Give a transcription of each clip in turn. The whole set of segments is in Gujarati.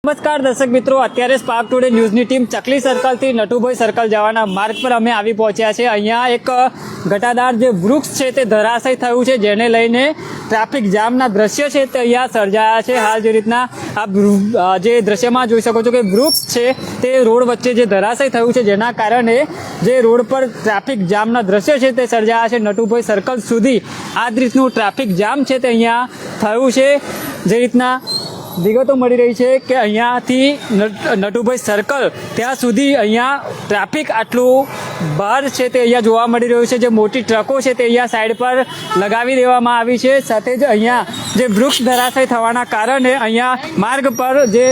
નમસ્કાર દર્શક મિત્રો, અત્યારે સ્પાર્ક ટુડે ન્યૂઝની ટીમ ચકલી સર્કલથી નટુભાઈ સર્કલ જવાના માર્ગ પર અમે આવી પહોંચ્યા છે। અહીંયા એક ઘટાદાર જે વૃક્ષ છે તે ધરાશય થયું છે, જેને લઈને ટ્રાફિક જામના દ્રશ્ય છે તે અહીંયા સર્જાયા છે। હાલ જે રીતના આપ જે દ્રશ્યમાં જોઈ શકો છો કે વૃક્ષ છે તે રોડ વચ્ચે જે ધરાશય થયું છે, જેના કારણે જે રોડ પર ટ્રાફિક જામના દ્રશ્ય છે તે સર્જાયા છે। નટુભાઈ સર્કલ સુધી આ જ રીતનું ટ્રાફિક જામ છે તે અહીંયા થયું છે। જે રીતના વિગતો મળી રહી છે કે અહીંયાથી નટુભાઈ સર્કલ ત્યાં સુધી અહીંયા ટ્રાફિક આટલું બહાર છે તે અહીંયા જોવા મળી રહ્યું છે। જે મોટી ટ્રકો છે તે અહીંયા સાઈડ પર લગાવી દેવામાં આવી છે। સાથે જ અહીંયા જે વૃક્ષ ધરાશય થવાના કારણે અહીંયા માર્ગ પર જે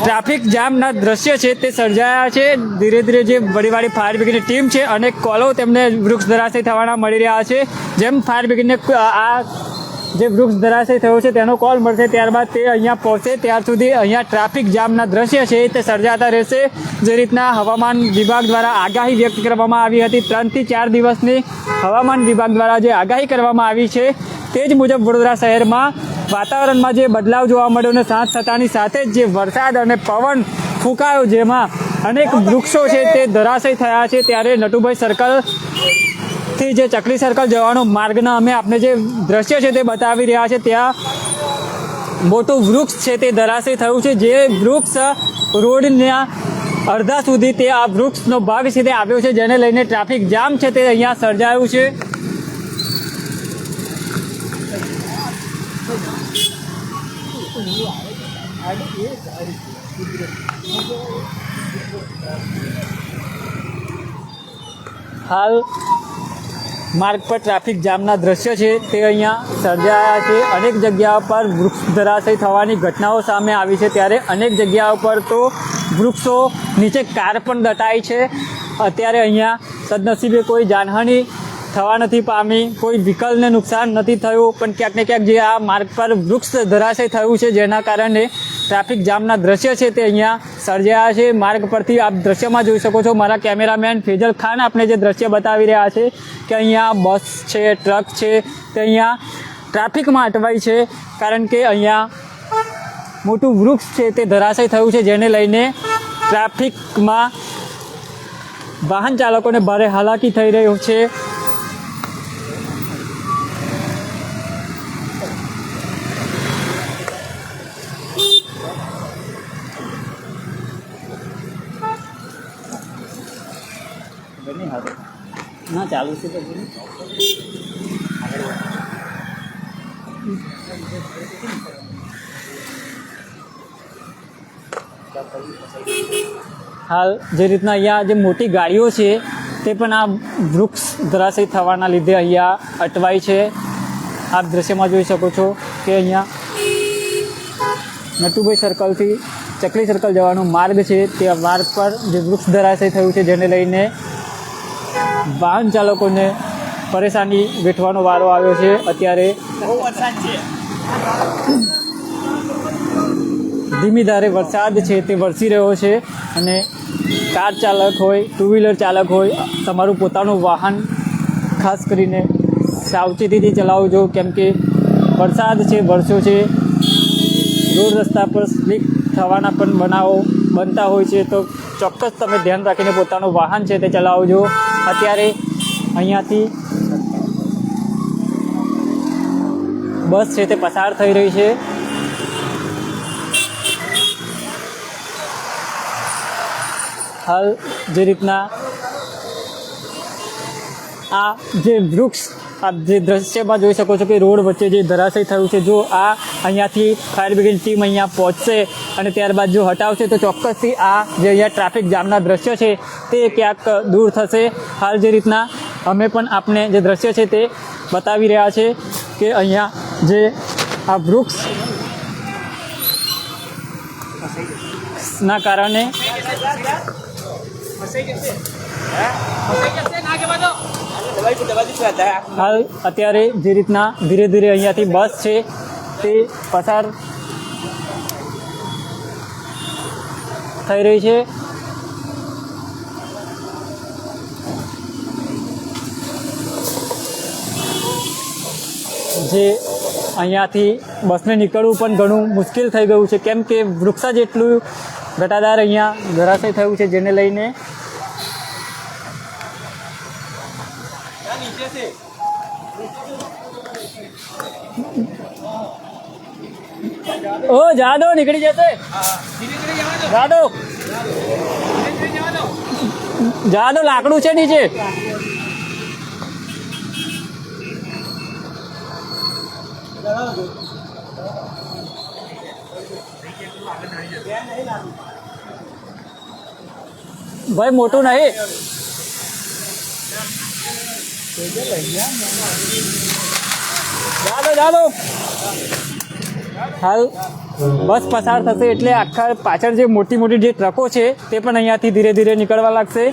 ટ્રાફિક જામના દ્રશ્ય છે તે સર્જાયા છે। ધીરે ધીરે જે વડીવાડી ફાયર બ્રિગેડની ટીમ છે, અનેક કોલો તેમને વૃક્ષ ધરાશય થવાના મળી રહ્યા છે। જેમ ફાયર બ્રિગેડને આ જે વૃક્ષ ધરાશય થયો છે તેનો કોલ મળશે, ત્યારબાદ તે અહીંયા પહોંચે ત્યાર સુધી અહીંયા ટ્રાફિક જામના દ્રશ્ય છે તે સર્જાતા રહેશે। જે રીતના હવામાન વિભાગ દ્વારા આગાહી વ્યક્ત કરવામાં આવી હતી, 3 થી 4 દિવસની હવામાન વિભાગ દ્વારા જે આગાહી કરવામાં આવી છે તે જ મુજબ વડોદરા શહેરમાં વાતાવરણમાં જે બદલાવ જોવા મળ્યો અને સાંજ થતાની સાથે જ જે વરસાદ અને પવન ફૂંકાયો, જેમાં અનેક વૃક્ષો છે તે ધરાશય થયા છે। ત્યારે નટુભાઈ સર્કલ થી જે ચકલી સર્કલ જવાનો માર્ગના અમે આપને જે દ્રશ્ય છે તે બતાવી રહ્યા છે, ત્યાં મોટું વૃક્ષ છે તે ધરાશય થયું છે। જે વૃક્ષ રોડના અડધા સુધી તે આ વૃક્ષનો ભાગ છે તે આવ્યો છે, જેને લઈને ટ્રાફિક જામ છે તે અહીંયા સર્જાયું છે। હાલ માર્ગ પર ટ્રાફિક જામના દ્રશ્ય છે તે અહીંયા સર્જાયા છે। અનેક જગ્યાઓ પર વૃક્ષ ધરાશય થવાની ઘટનાઓ સામે આવી છે, ત્યારે અનેક જગ્યાઓ પર તો વૃક્ષો નીચે કાર પણ દટાઈ છે। અત્યારે અહીંયા સદનસીબે કોઈ જાનહાનિ થવા નથી પામી, કોઈ વ્હીકલને નુકસાન નથી થયું, પણ ક્યાંક ને ક્યાંક જે આ માર્ગ પર વૃક્ષ ધરાશય થયું છે જેના કારણે ટ્રાફિક જામના દ્રશ્ય છે તે અહીંયા સર્જાયા છે। માર્ગ પરથી આપ દ્રશ્યમાં જોઈ શકો છો, મારા કેમેરામેન ફેજલ ખાન આપણે જે દ્રશ્ય બતાવી રહ્યા છે કે અહીંયા બસ છે, ટ્રક છે તે અહીંયા ટ્રાફિકમાં અટવાઈ છે, કારણ કે અહીંયા મોટું વૃક્ષ છે તે ધરાશય થયું છે, જેને લઈને ટ્રાફિકમાં વાહન ચાલકોને ભારે હાલાકી થઈ રહ્યું છે। ના ચાલુ છે હાલ જે રીતના અહીંયા જે મોટી ગાડીઓ છે તે પણ આ વૃક્ષ ધરાશય થવાના લીધે અહીંયા અટવાઈ છે। આપ દ્રશ્યમાં જોઈ શકો છો કે અહીંયા નટુભાઈ સર્કલથી ચકલી સર્કલ જવાનો માર્ગ છે, તે માર્ગ પર જે વૃક્ષ ધરાશય થયું છે, જેને લઈને વાહન ચાલકોને પરેશાની વેઠવાનો વારો આવ્યો છે। અત્યારે ધીમી ધારે વરસાદ છે તે વરસી રહ્યો છે, અને કાર ચાલક હોય, 2 વ્હીલર ચાલક હોય, તમારું પોતાનું વાહન ખાસ કરીને સાવચેતીથી ચલાવજો, કેમ કે વરસાદ છે, વરસ્યો છે, રોડ રસ્તા પર સ્લીપ થવાના પણ બનાવો બનતા હોય છે, તો ચોક્કસ તમે ધ્યાન રાખીને પોતાનું વાહન છે તે ચલાવજો। અત્યારે અહીંયાથી બસ છે તે પસાર થઈ રહી છે। હાલ જે રીતના આ જે વૃક્ષ આપ જે દ્રશ્યમાં જોઈ શકો છો કે રોડ વચ્ચે જે ધરાશય થયું છે, જો આ અહીંયાથી ફાયર બ્રિગેડ ટીમ અહીંયા પહોંચશે અને ત્યારબાદ જો હટાવશે તો ચોક્કસથી આ જે અહીંયા ટ્રાફિક જામના દ્રશ્ય છે તે ક્યાંક દૂર થશે। હાલ જે રીતના અમે પણ આપને જે દ્રશ્ય છે તે બતાવી રહ્યા છે કે અહીંયા જે આ વૃક્ષના કારણે હાલ અત્યારે જે રીતના ધીરે ધીરે અહીંયાથી બસ છે તે પસાર થઈ રહી છે। જે અહીંયાથી બસને નીકળવું પણ ઘણું મુશ્કેલ થઈ ગયું છે, કેમ કે વૃક્ષ જ એટલું ઘટાદાર અહીંયા ધરાશય થયું છે, જેને લઈને ઓ જાદો નીકળી જશે, જાદો જાદો લાકડું છે નીચે. ભાઈ મોટું નહીં, જાદો જાદો. હાલ બસ પસાર થશે એટલે આખા પાછળ જે મોટી મોટી જે ટ્રકો છે તે પણ અહીંયાથી ધીરે ધીરે નીકળવા લાગશે.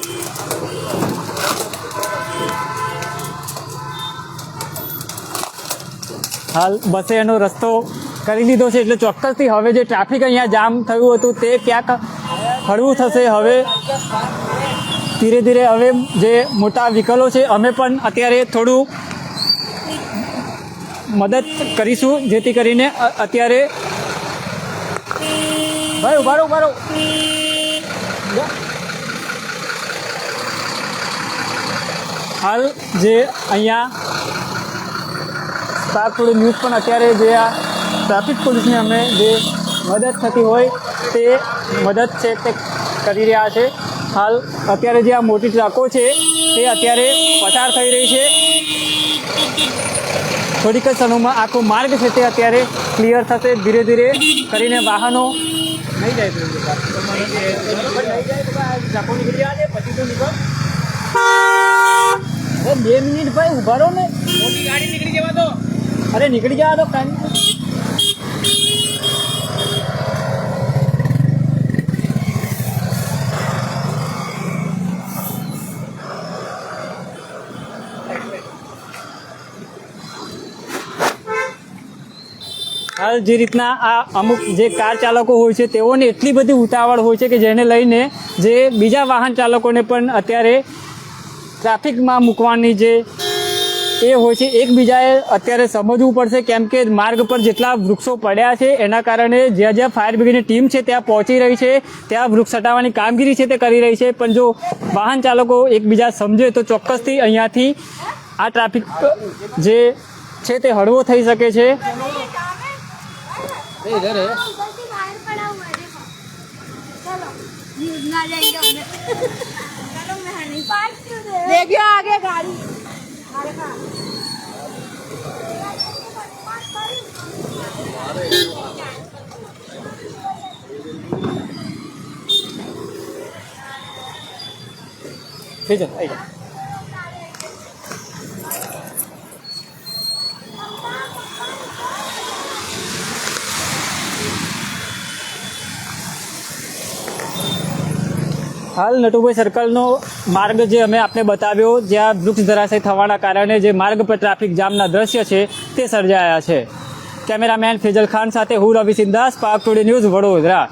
હાલ બસે એનો રસ્તો કરી લીધો છે એટલે ચોક્કસથી હવે જે ટ્રાફિક અહીંયા જામ થયું હતું તે ક્યાંક હળવું થશે. હવે ધીરે ધીરે હવે જે મોટા વ્હીકલો છે અમે પણ અત્યારે થોડું મદદ કરીશું, જેથી કરીને અત્યારે ભાઈ ઉભા રહો. હાલ જે અહીંયા સ્પાર્ક ટુડે ન્યૂઝ પણ અત્યારે જે આ ટ્રાફિક પોલીસને અમે જે મદદ થતી હોય તે મદદ છે તે કરી રહ્યા છે. હાલ અત્યારે જે આ મોટી ટ્રકો છે તે અત્યારે પસાર થઈ રહી છે. થોડીક જ ક્ષણોમાં આખો માર્ગ છે તે અત્યારે ક્લિયર થશે. ધીરે ધીરે કરીને વાહનો નહીં જાય ટ્રકો નીકળી ગયા છે પછી તો નીકળ. 2 મિનિટ ભાઈ ઉભા રહો ને, મોટી ગાડી નીકળી જવા દો. અરે નીકળી જવા દો કાંઈ. હાલ જે રીતના આ અમુક જે કાર ચાલકો હોય છે તેઓને એટલી બધી ઉતાવળ હોય છે કે જેને લઈને જે બીજા વાહન ચાલકોને પણ અત્યારે ટ્રાફિકમાં મૂકવાની જે એ હોય છે એકબીજાએ અત્યારે સમજવું પડશે, કેમ કે માર્ગ પર જેટલા વૃક્ષો પડ્યા છે એના કારણે જ્યાં જ્યાં ફાયર બ્રિગેડની ટીમ છે ત્યાં પહોંચી રહી છે, ત્યાં વૃક્ષ હટાવવાની કામગીરી છે તે કરી રહી છે. પણ જો વાહન ચાલકો એકબીજા સમજે તો ચોક્કસથી અહીંયાથી આ ટ્રાફિક જે છે તે હળવો થઈ શકે છે. इधर है बाहर पड़ा हुआ है, चलो न्यूज़ ना जाएंगे हमने. चलो मैं नहीं पास क्यों दे देखियो आगे गाड़ी. अरे हां ठीक है आई जा. હાલ નટુભાઈ સર્કલનો માર્ગ જે અમે આપને બતાવ્યો, જ્યાં વૃક્ષ ધરાશય થવાના કારણે જે માર્ગ પર ટ્રાફિક જામના દ્રશ્ય છે તે સર્જાયા છે. કેમેરામેન ફેજલ ખાન સાથે હું Ravi Sindha, Spark Today News, Vadodara.